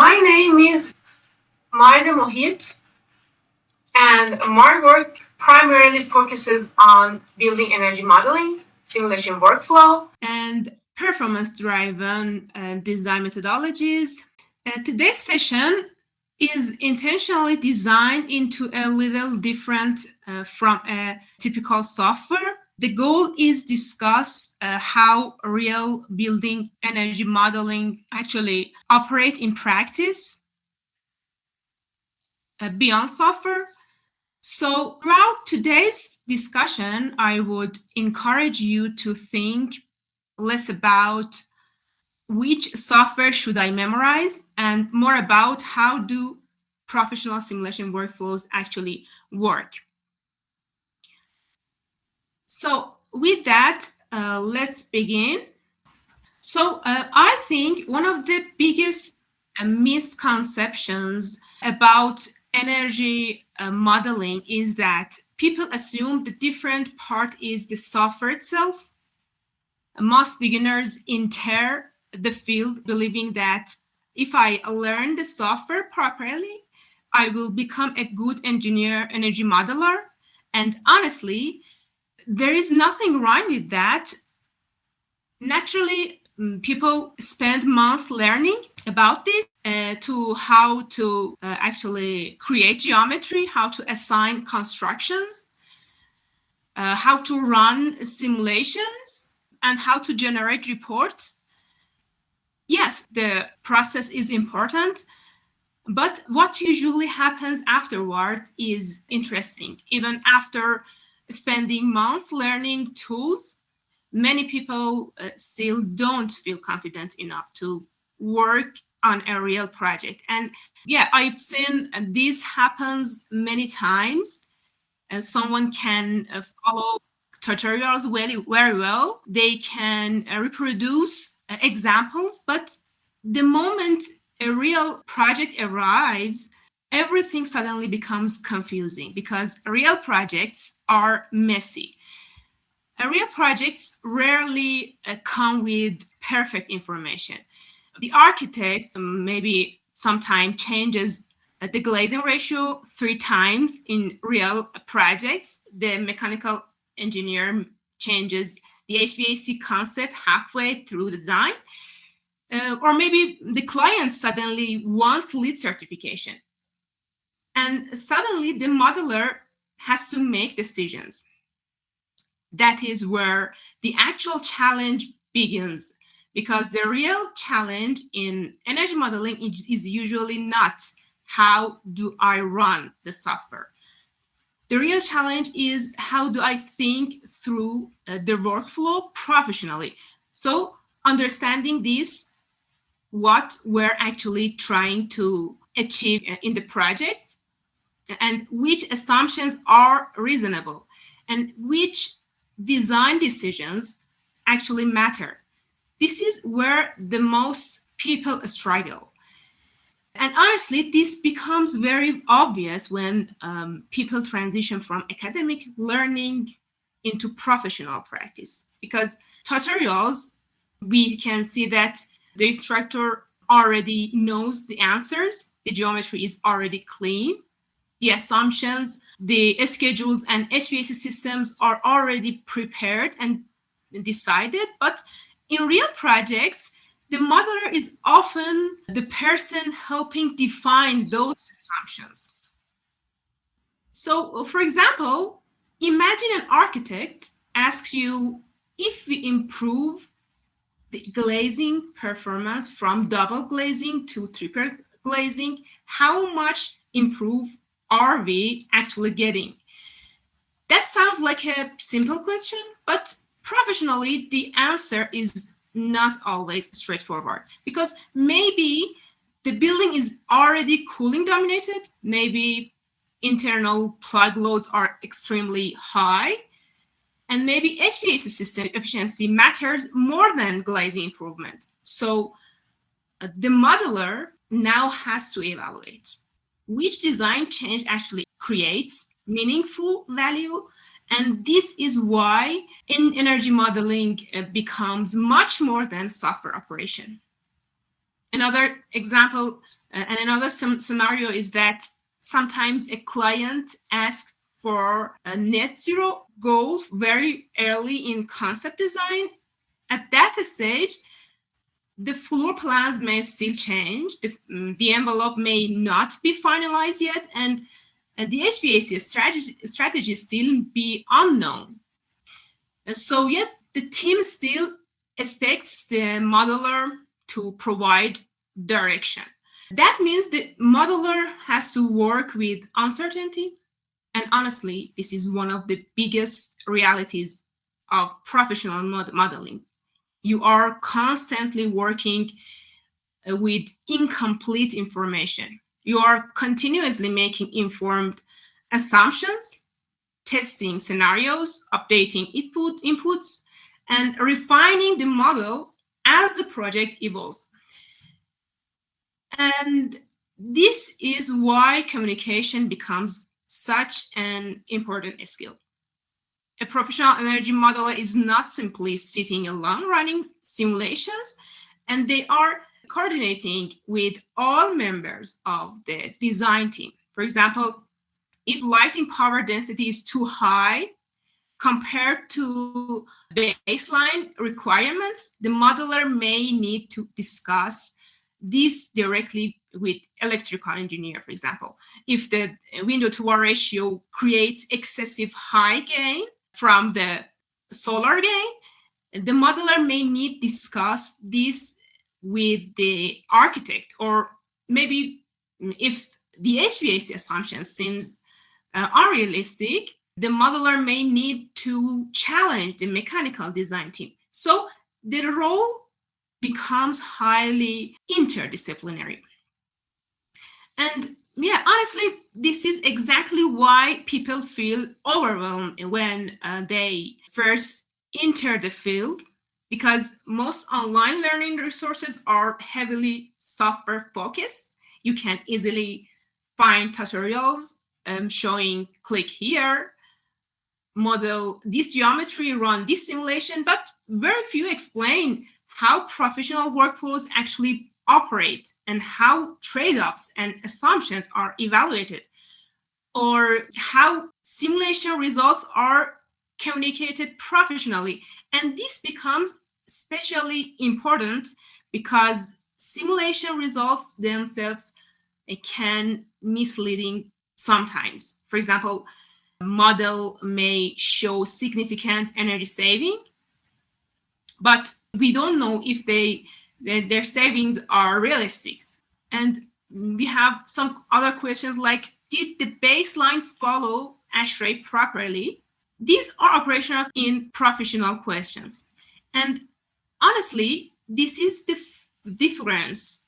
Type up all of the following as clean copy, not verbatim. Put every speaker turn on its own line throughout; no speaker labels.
My name is Maida Mohit, and my work primarily focuses on building energy modeling, simulation workflow, and performance-driven design methodologies. Today's session is intentionally designed into a little different from a typical software. The goal is discuss how real building energy modeling actually operate in practice beyond software. So throughout today's discussion, I would encourage you to think less about which software should I memorize and more about how do professional simulation workflows actually work. So with that, let's begin. So I think one of the biggest misconceptions about energy modeling is that people assume the different part is the software itself. Most beginners enter the field believing that if I learn the software properly, I will become a good engineer, energy modeler. And honestly, there is nothing wrong with that. Naturally, people spend months learning about this to how to actually create geometry, how to assign constructions, how to run simulations, and how to generate reports. Yes, the process is important, but what usually happens afterward is interesting. Even after spending months learning tools, many people still don't feel confident enough to work on a real project. And yeah, I've seen this happens many times. Someone can follow tutorials very well. They can reproduce examples, but the moment a real project arrives, everything suddenly becomes confusing because real projects are messy. Real projects rarely come with perfect information. The architect maybe sometimes changes the glazing ratio 3 times in real projects. The mechanical engineer changes the HVAC concept halfway through the design. Or maybe the client suddenly wants LEED certification. And suddenly the modeler has to make decisions. That is where the actual challenge begins, because the real challenge in energy modeling is usually not how do I run the software. The real challenge is how do I think through the workflow professionally. So understanding this, what we're actually trying to achieve in the project, and which assumptions are reasonable, and which design decisions actually matter. This is where the most people struggle. And honestly, this becomes very obvious when people transition from academic learning into professional practice. Because tutorials, we can see that the instructor already knows the answers, the geometry is already clean, the assumptions, the schedules and HVAC systems are already prepared and decided. But in real projects, the modeler is often the person helping define those assumptions. So, for example, imagine an architect asks you, if we improve the glazing performance from double glazing to triple glazing, how much improve are we actually getting? That sounds like a simple question, but professionally, the answer is not always straightforward, because maybe the building is already cooling dominated, maybe internal plug loads are extremely high, and maybe HVAC system efficiency matters more than glazing improvement. So the modeler now has to evaluate which design change actually creates meaningful value. And this is why in energy modeling becomes much more than software operation. Another example and another scenario is that sometimes a client asks for a net zero goal very early in concept design. At that stage, the floor plans may still change, the envelope may not be finalized yet, and the HVAC strategy still be unknown. So yet the team still expects the modeler to provide direction. That means the modeler has to work with uncertainty. And honestly, this is one of the biggest realities of professional modeling. You are constantly working with incomplete information. You are continuously making informed assumptions, testing scenarios, updating inputs, and refining the model as the project evolves. And this is why communication becomes such an important skill. A professional energy modeler is not simply sitting alone running simulations, and they are coordinating with all members of the design team. For example, if lighting power density is too high compared to baseline requirements, the modeler may need to discuss this directly with electrical engineer, for example. If the window to wall ratio creates excessive high gain from the solar gain, the modeler may need to discuss this with the architect, or maybe if the HVAC assumption seems unrealistic, the modeler may need to challenge the mechanical design team. So the role becomes highly interdisciplinary. And yeah, honestly, this is exactly why people feel overwhelmed when they first enter the field, because most online learning resources are heavily software focused. You can easily find tutorials showing click here, model this geometry, run this simulation, but very few explain how professional workflows actually operate and how trade-offs and assumptions are evaluated, or how simulation results are communicated professionally. And this becomes especially important because simulation results themselves can misleading sometimes. For example, model may show significant energy saving, but we don't know if their savings are realistic. And we have some other questions like, did the baseline follow ASHRAE properly? These are operational in professional questions. And honestly, this is the difference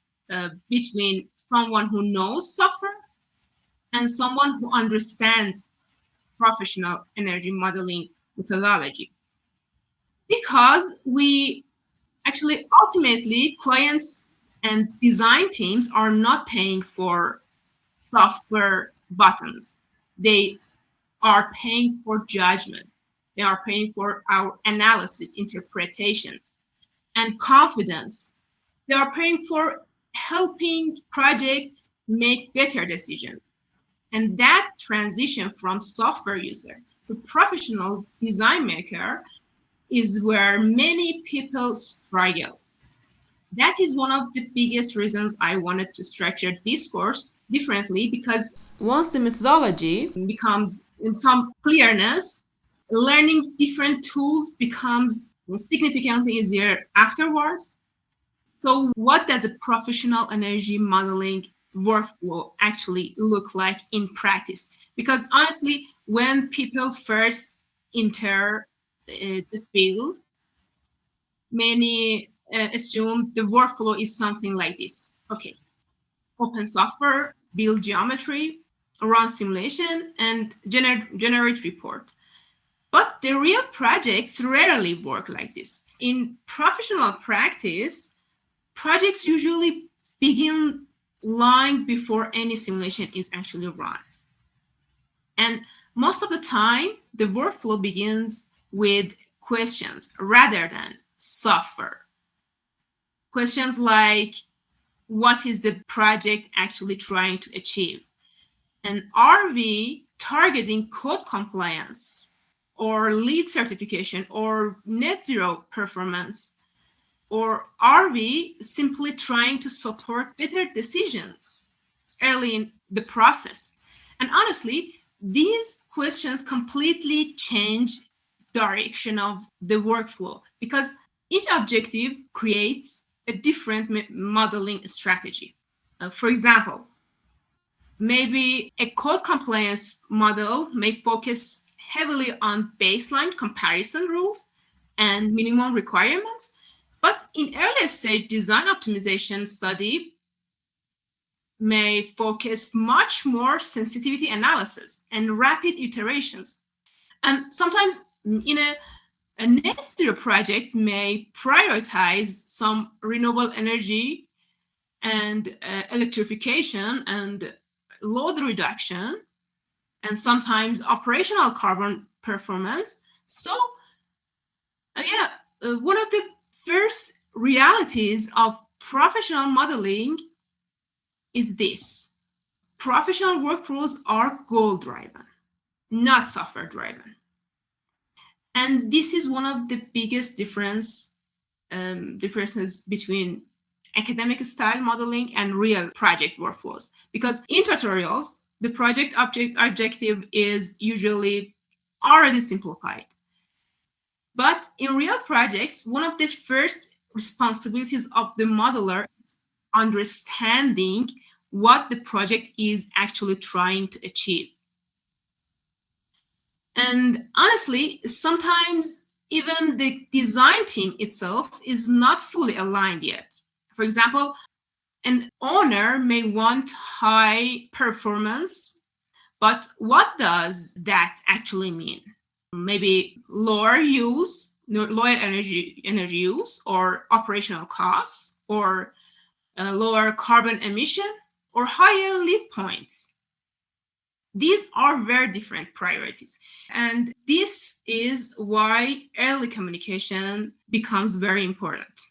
between someone who knows software and someone who understands professional energy modeling methodology. Because we actually ultimately, clients and design teams are not paying for software buttons. They are paying for judgment. They are paying for our analysis, interpretations, and confidence. They are paying for helping projects make better decisions. And that transition from software user to professional design maker is where many people struggle. That is one of the biggest reasons I wanted to structure this course differently, because once the methodology becomes in some clearness, learning different tools becomes significantly easier afterwards. So what does a professional energy modeling workflow actually look like in practice? Because honestly, when people first enter the field, many assume the workflow is something like this. Okay, open software, build geometry, run simulation, and generate report. But the real projects rarely work like this. In professional practice, projects usually begin long before any simulation is actually run. And most of the time, the workflow begins with questions rather than software. Questions like, what is the project actually trying to achieve. And are we targeting code compliance or LEED certification or net zero performance? Or are we simply trying to support better decisions early in the process? And honestly, these questions completely change direction of the workflow because each objective creates a different modeling strategy. For example, maybe a code compliance model may focus heavily on baseline comparison rules and minimum requirements, but in earlier stage design optimization study may focus much more sensitivity analysis and rapid iterations. And sometimes in a net zero project may prioritize some renewable energy and electrification and load reduction and sometimes operational carbon performance. So one of the first realities of professional modeling is this: professional workflows are goal driven, not software driven. And this is one of the biggest differences between academic style modeling and real project workflows. Because in tutorials, the project objective is usually already simplified. But in real projects, one of the first responsibilities of the modeler is understanding what the project is actually trying to achieve. And honestly, sometimes even the design team itself is not fully aligned yet. For example, an owner may want high performance, but what does that actually mean? Maybe lower energy use, or operational costs, or lower carbon emission, or higher lead points. These are very different priorities. And this is why early communication becomes very important.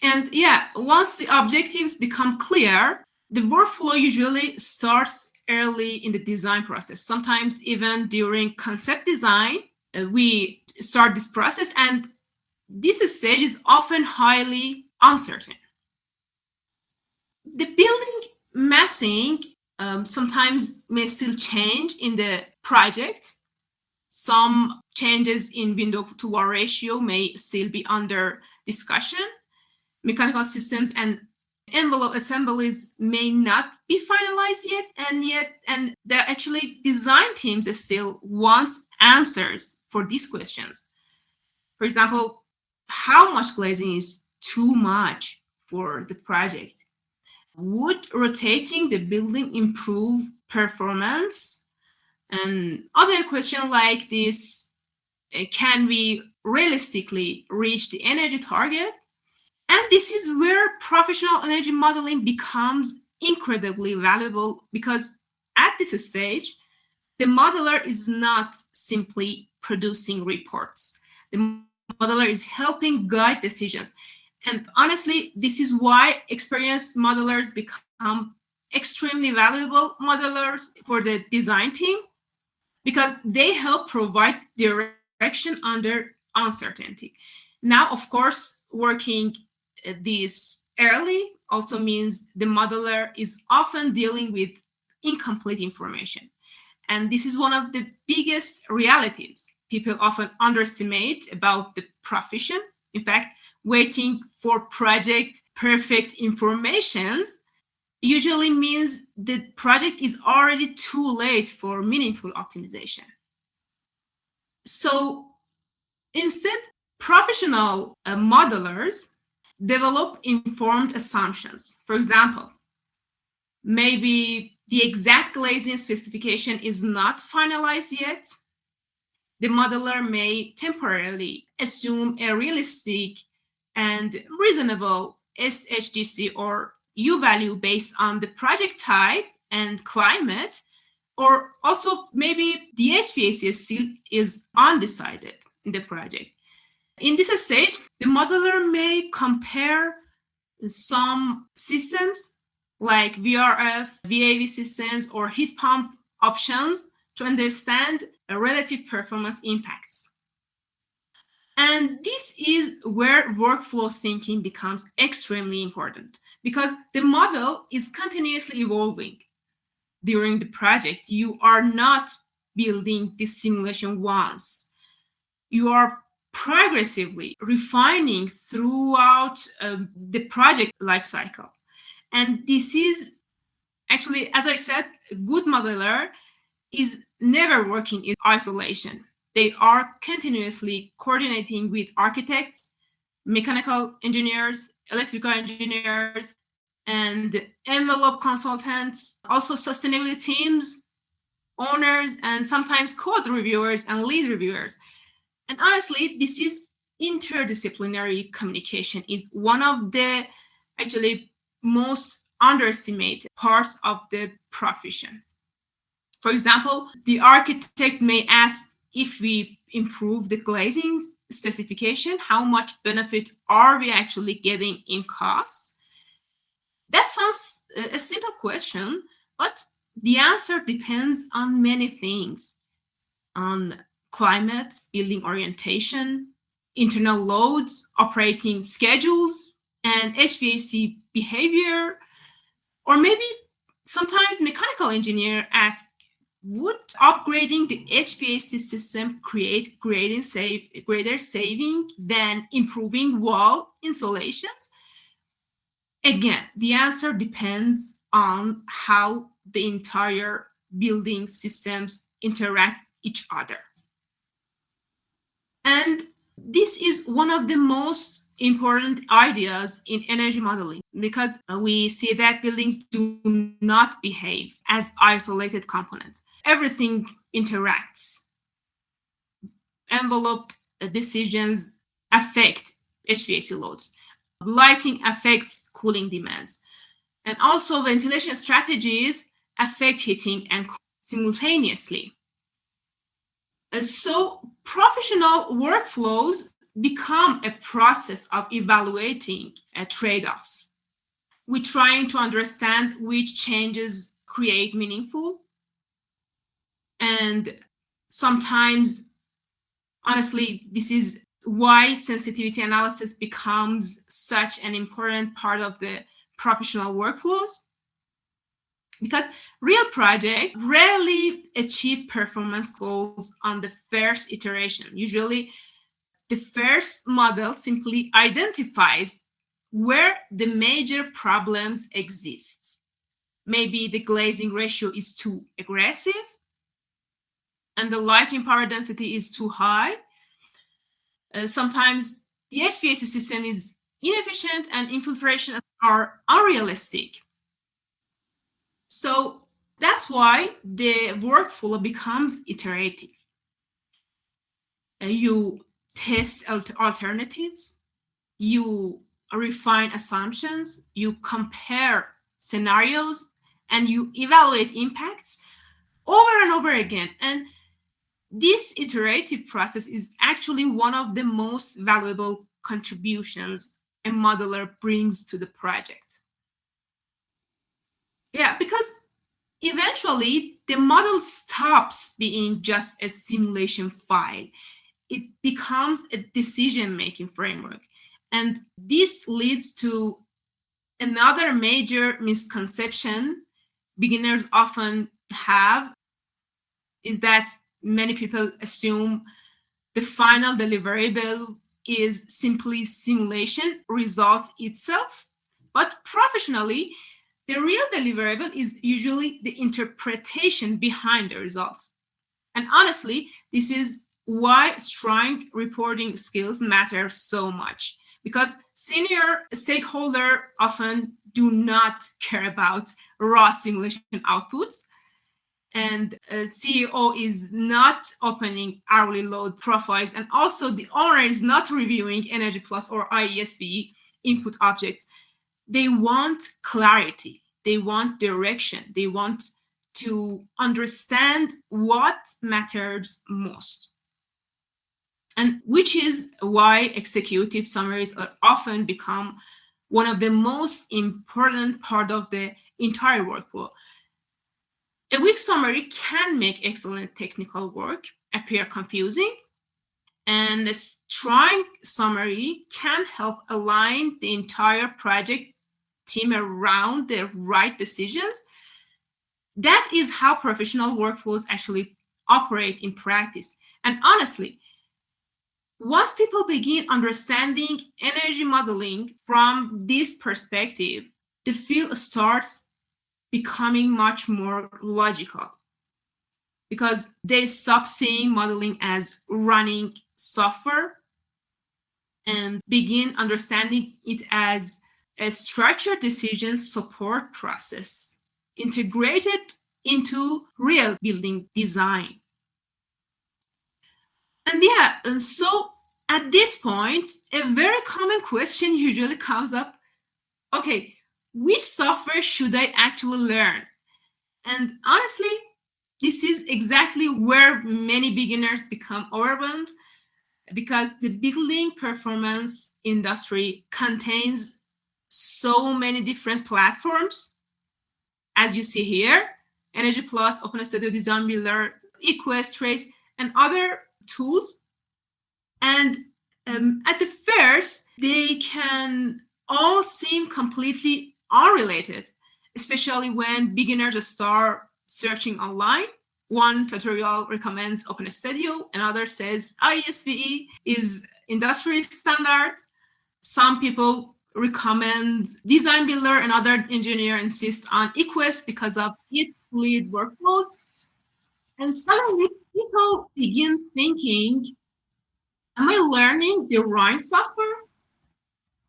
And once the objectives become clear, the workflow usually starts early in the design process. Sometimes even during concept design, we start this process, and this stage is often highly uncertain. The building massing sometimes may still change in the project. Some changes in window to wall ratio may still be under discussion. Mechanical systems and envelope assemblies may not be finalized yet, and the actually design teams still wants answers for these questions. For example, how much glazing is too much for the project? Would rotating the building improve performance? And other questions like this: can we realistically reach the energy target? And this is where professional energy modeling becomes incredibly valuable, because at this stage, the modeler is not simply producing reports. The modeler is helping guide decisions. And honestly, this is why experienced modelers become extremely valuable modelers for the design team, because they help provide direction under uncertainty. Now, of course, working this early also means the modeler is often dealing with incomplete information. And this is one of the biggest realities people often underestimate about the profession. In fact, waiting for project perfect information usually means the project is already too late for meaningful optimization. So instead, professional modelers develop informed assumptions. For example, maybe the exact glazing specification is not finalized yet. The modeler may temporarily assume a realistic and reasonable SHGC or U value based on the project type and climate, or also maybe the HVAC still is undecided in the project. In this stage, the modeler may compare some systems like VRF, VAV systems, or heat pump options to understand relative performance impacts. And this is where workflow thinking becomes extremely important because the model is continuously evolving. During the project, you are not building this simulation once. You are progressively refining throughout the project lifecycle. And this is actually, as I said, a good modeler is never working in isolation. They are continuously coordinating with architects, mechanical engineers, electrical engineers, and envelope consultants, also sustainability teams, owners, and sometimes code reviewers and lead reviewers. And honestly, this is interdisciplinary communication is one of the actually most underestimated parts of the profession. For example, the architect may ask, if we improve the glazing specification, how much benefit are we actually getting in costs? That sounds a simple question, but the answer depends on many things, on climate, building orientation, internal loads, operating schedules, and HVAC behavior. Or maybe sometimes mechanical engineer asks, would upgrading the HVAC system create greater saving than improving wall insulations? Again, the answer depends on how the entire building systems interact each other. And this is one of the most important ideas in energy modeling because we see that buildings do not behave as isolated components. Everything interacts. Envelope decisions affect HVAC loads. Lighting affects cooling demands. And also ventilation strategies affect heating and cooling simultaneously. So professional workflows become a process of evaluating trade-offs. We're trying to understand which changes create meaningful. And sometimes, honestly, this is why sensitivity analysis becomes such an important part of the professional workflows. Because real projects rarely achieve performance goals on the first iteration. Usually, the first model simply identifies where the major problems exist. Maybe the glazing ratio is too aggressive and the lighting power density is too high. Sometimes the HVAC system is inefficient and infiltration are unrealistic. So that's why the workflow becomes iterative. You test alternatives, you refine assumptions, you compare scenarios, and you evaluate impacts over and over again. And this iterative process is actually one of the most valuable contributions a modeler brings to the project. Yeah, because eventually the model stops being just a simulation file. It becomes a decision-making framework. And this leads to another major misconception beginners often have is that many people assume the final deliverable is simply simulation result itself. But professionally, the real deliverable is usually the interpretation behind the results. And honestly, this is why strong reporting skills matter so much, because senior stakeholders often do not care about raw simulation outputs, and CEO is not opening hourly load profiles, and also the owner is not reviewing EnergyPlus or IESV input objects. They want clarity, they want direction, they want to understand what matters most. And which is why executive summaries are often become one of the most important part of the entire workflow. A weak summary can make excellent technical work appear confusing, and a strong summary can help align the entire project team around the right decisions. That is how professional workflows actually operate in practice. And honestly, once people begin understanding energy modeling from this perspective, the field starts becoming much more logical because they stop seeing modeling as running software and begin understanding it as a structured decision support process integrated into real building design. And so at this point, a very common question usually comes up. Okay, which software should I actually learn? And honestly, this is exactly where many beginners become overwhelmed because the building performance industry contains so many different platforms. As you see here, EnergyPlus, OpenStudio Design Builder, EQuest, Trace, and other tools. And at the first, they can all seem completely unrelated, especially when beginners start searching online. One tutorial recommends OpenStudio, another says ISVE is industry standard. Some people recommend Design Builder, another engineer insists on EQuest because of its lead workflows. And suddenly people begin thinking, am I learning the right software?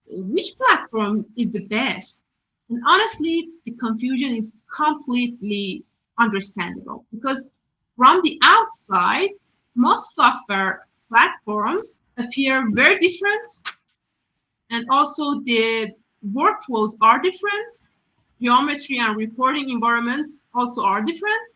Which platform is the best? And honestly, the confusion is completely understandable because from the outside, most software platforms appear very different, and also the workflows are different. Geometry and reporting environments also are different.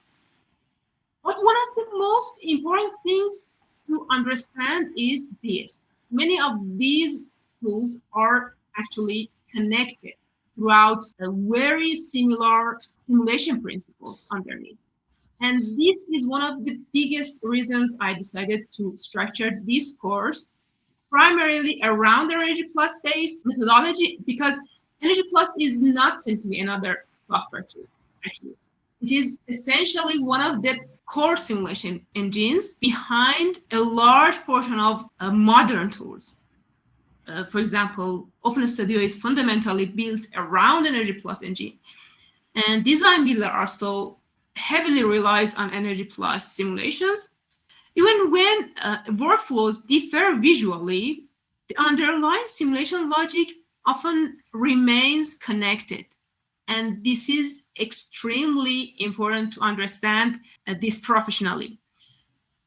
But one of the most important things to understand is this. Many of these tools are actually connected throughout a very similar simulation principles underneath. And this is one of the biggest reasons I decided to structure this course primarily around EnergyPlus based methodology, because EnergyPlus is not simply another software tool, actually. It is essentially one of the core simulation engines behind a large portion of modern tools. For example, OpenStudio is fundamentally built around EnergyPlus engine, and Design Builder also heavily relies on EnergyPlus simulations. Even when workflows differ visually, the underlying simulation logic often remains connected. And this is extremely important to understand this professionally.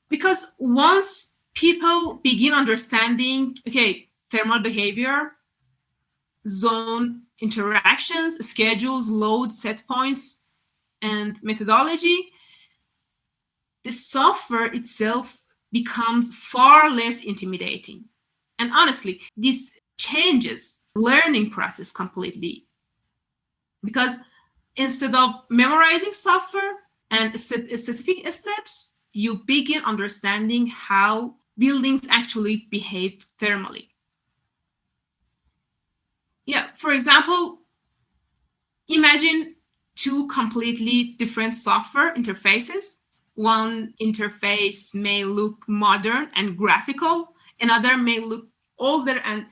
Because once people begin understanding, okay, thermal behavior, zone interactions, schedules, load, set points, and methodology, the software itself becomes far less intimidating. And honestly, this changes learning process completely because instead of memorizing software and specific steps, you begin understanding how buildings actually behave thermally. Yeah, for example, imagine two completely different software interfaces. One interface may look modern and graphical, another may look older and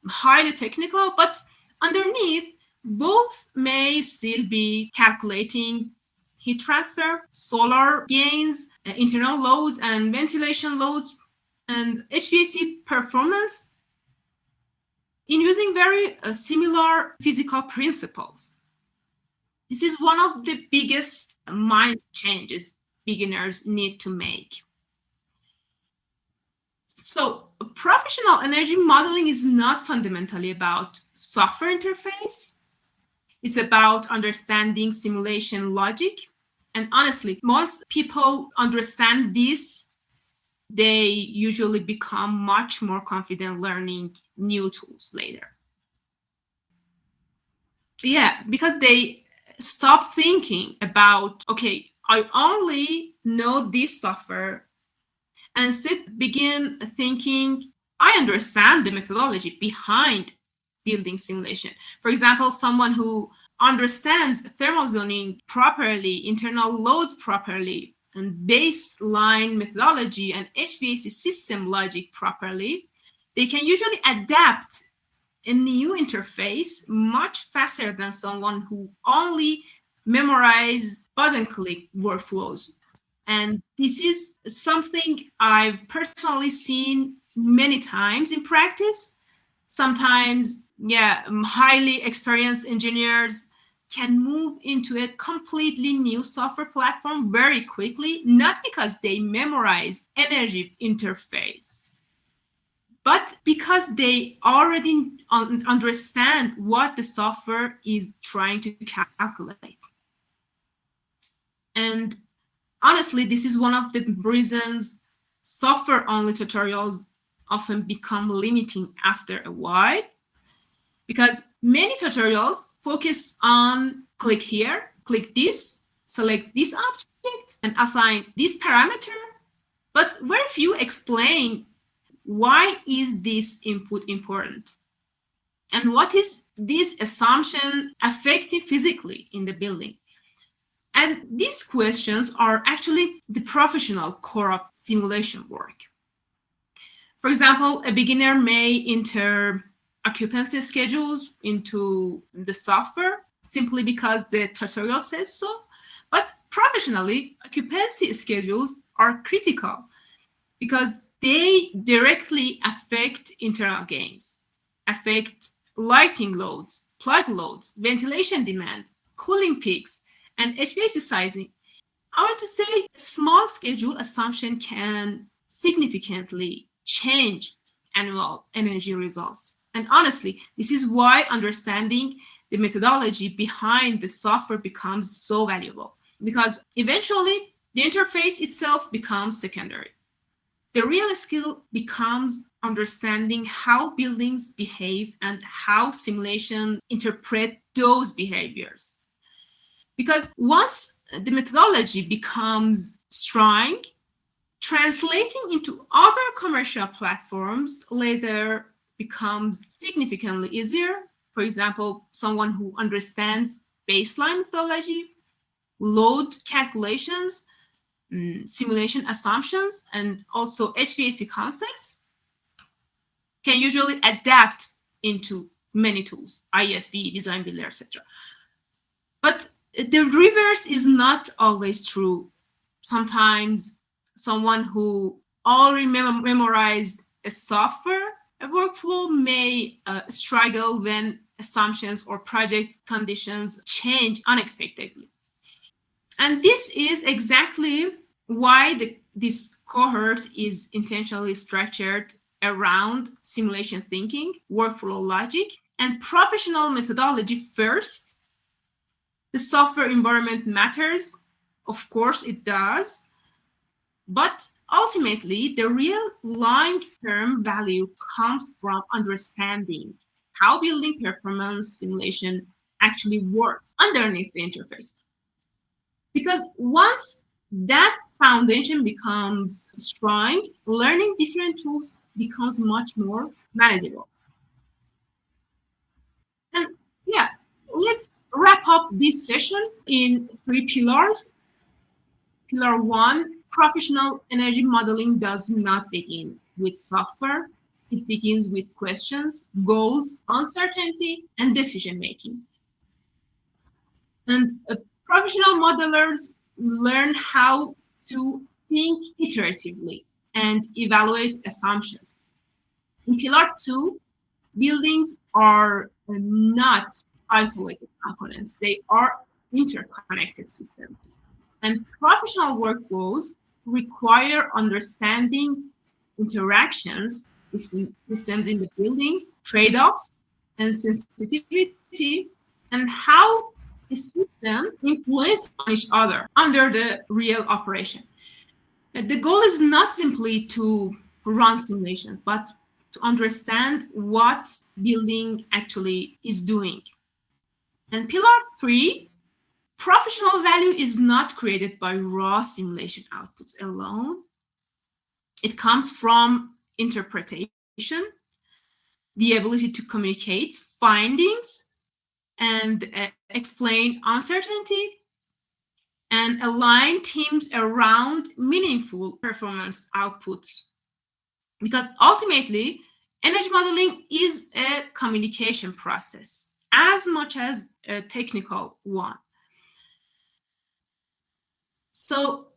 highly technical, but underneath, both may still be calculating heat transfer, solar gains, internal loads and ventilation loads, and HVAC performance in using very similar physical principles. This is one of the biggest mind changes beginners need to make. So, professional energy modeling is not fundamentally about software interface. It's about understanding simulation logic. And honestly, once people understand this, they usually become much more confident learning new tools later. Yeah, because they stop thinking about, okay, I only know this software, and instead begin thinking, I understand the methodology behind building simulation. For example, someone who understands thermal zoning properly, internal loads properly, and baseline methodology and HVAC system logic properly, they can usually adapt a new interface much faster than someone who only memorized button click workflows. And this is something I've personally seen many times in practice. Sometimes, highly experienced engineers can move into a completely new software platform very quickly, not because they memorized energy interface, but because they already understand what the software is trying to calculate. And honestly, this is one of the reasons software-only tutorials often become limiting after a while, because many tutorials focus on click here, click this, select this object, and assign this parameter, but very few explain why is this input important? And what is this assumption affecting physically in the building? And these questions are actually the professional core of simulation work. For example, a beginner may enter occupancy schedules into the software simply because the tutorial says so. But professionally, occupancy schedules are critical because they directly affect internal gains, affect lighting loads, plug loads, ventilation demand, cooling peaks, and HVAC sizing. I want to say a small schedule assumption can significantly change annual energy results. And honestly, this is why understanding the methodology behind the software becomes so valuable, because eventually the interface itself becomes secondary. The real skill becomes understanding how buildings behave and how simulations interpret those behaviors. Because once the methodology becomes strong, translating into other commercial platforms later becomes significantly easier. For example, someone who understands baseline methodology, load calculations, simulation assumptions, and also HVAC concepts can usually adapt into many tools, ISV, design builder, etc. But the reverse is not always true. Sometimes someone who already memorized a software, a workflow may struggle when assumptions or project conditions change unexpectedly. And this is exactly why this cohort is intentionally structured around simulation thinking, workflow logic, and professional methodology first. The software environment matters. Of course it does. But ultimately, the real long-term value comes from understanding how building performance simulation actually works underneath the interface. Because once that foundation becomes strong, learning different tools becomes much more manageable. And yeah, let's wrap up this session in 3 pillars. Pillar 1, professional energy modeling does not begin with software. It begins with questions, goals, uncertainty, and decision making. And professional modelers learn how to think iteratively and evaluate assumptions. In Pillar 2, buildings are not isolated components. They are interconnected systems. And professional workflows require understanding interactions between systems in the building, trade-offs, and sensitivity, and how the system influence on each other under the real operation. The goal is not simply to run simulations, but to understand what building actually is doing. And pillar 3, professional value is not created by raw simulation outputs alone. It comes from interpretation, the ability to communicate findings and explain uncertainty and align teams around meaningful performance outputs. Because ultimately, energy modeling is a communication process as much as a technical one. So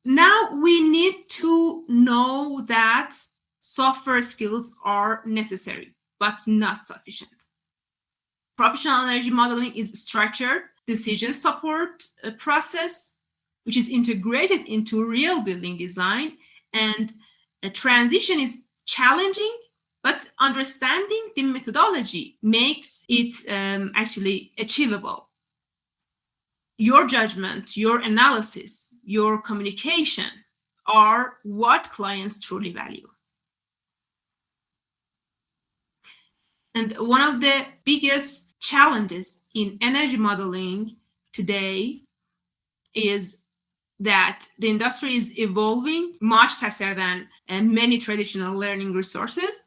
now we need to know that software skills are necessary, but not sufficient. Professional energy modeling is structured decision support process, which is integrated into real building design, and a transition is challenging, but understanding the methodology makes it actually achievable. Your judgment, your analysis, your communication are what clients truly value. And one of the biggest challenges in energy modeling today is that the industry is evolving much faster than many traditional learning resources.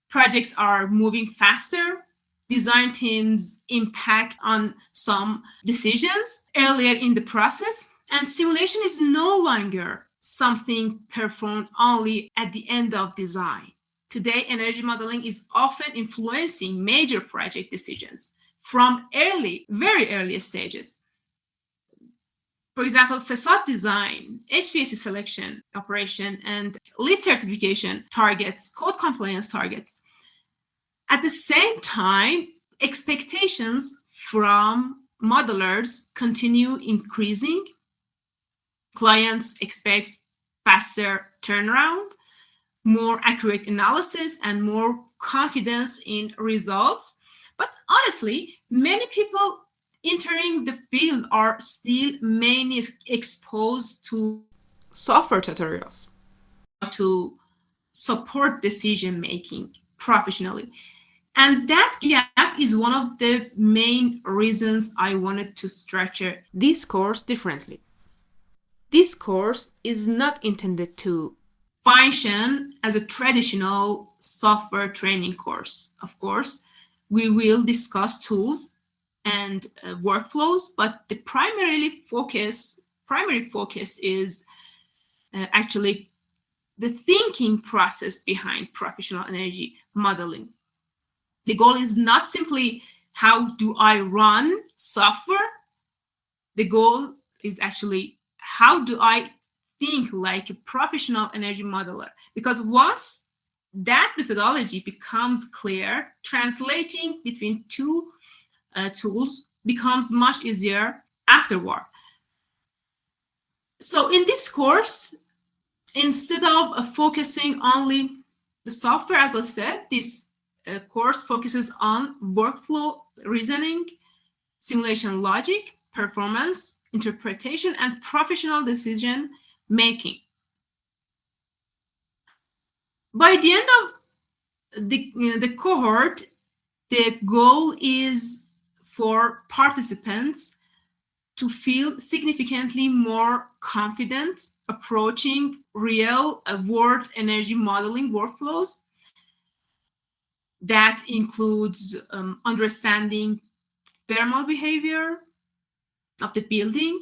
Projects are moving faster. Design teams impact on some decisions earlier in the process, and simulation is no longer something performed only at the end of design. Today, energy modeling is often influencing major project decisions from very early stages. For example, facade design, HVAC selection, operation, and LEED certification targets, code compliance targets. At the same time, expectations from modelers continue increasing. Clients expect faster turnaround, more accurate analysis, and more confidence in results. But honestly, many people entering the field are still mainly exposed to software tutorials to support decision making professionally. And that gap is one of the main reasons I wanted to structure this course differently. This course is not intended to function as a traditional software training course. Of course, we will discuss tools and workflows, but the primary focus is actually the thinking process behind professional energy modeling. The goal is not simply how do I run software. The goal is actually how do I think like a professional energy modeler? Because once that methodology becomes clear, translating between two tools becomes much easier afterward. So in this course, instead of focusing only the software, as I said, this course focuses on workflow reasoning, simulation logic, performance, interpretation, and professional decision making. By the end of the cohort, the goal is for participants to feel significantly more confident approaching real world energy modeling workflows. That includes understanding thermal behavior of the building,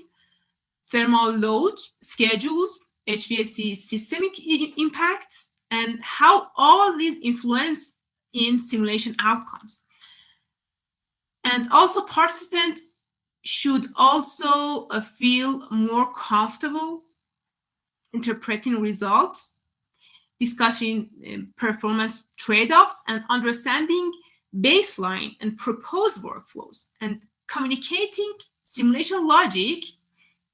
thermal loads, schedules, HVAC systemic impacts, and how all these influence in simulation outcomes. And also participants should also feel more comfortable interpreting results, discussing performance trade-offs, and understanding baseline and proposed workflows, and communicating simulation logic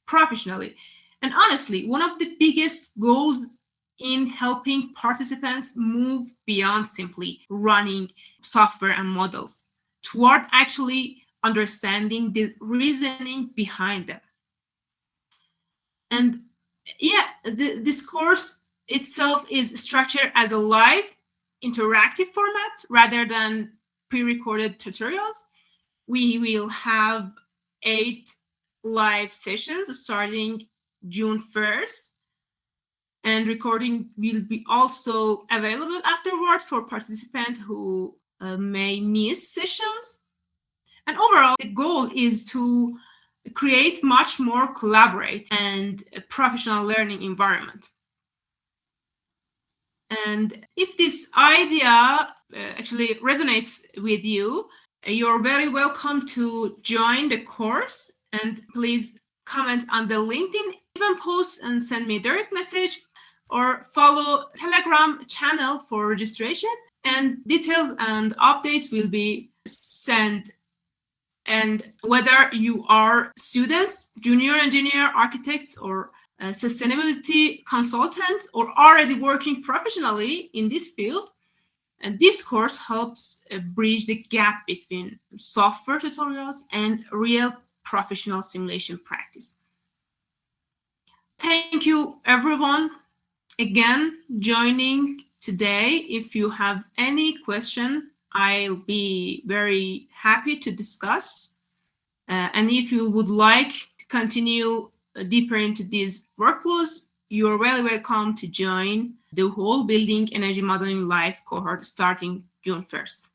professionally. And honestly, one of the biggest goals in helping participants move beyond simply running software and models toward actually understanding the reasoning behind them. And Yeah, this course itself is structured as a live interactive format rather than pre-recorded tutorials. We will have 8 live sessions starting June 1st, and recording will be also available afterward for participants who may miss sessions. And overall, the goal is to create much more collaborative and professional learning environment. And if this idea actually resonates with you, you're very welcome to join the course. And please comment on the LinkedIn even post and send me a direct message, or follow Telegram channel for registration, and details and updates will be sent. And whether you are students, junior engineer, architects, or sustainability consultant, or already working professionally in this field, and this course helps bridge the gap between software tutorials and real professional simulation practice. Thank you, everyone, again joining today. If you have any question, I'll be very happy to discuss. And if you would like to continue deeper into these workflows, you're very welcome to join the whole Building Energy Modeling Live cohort starting June 1st.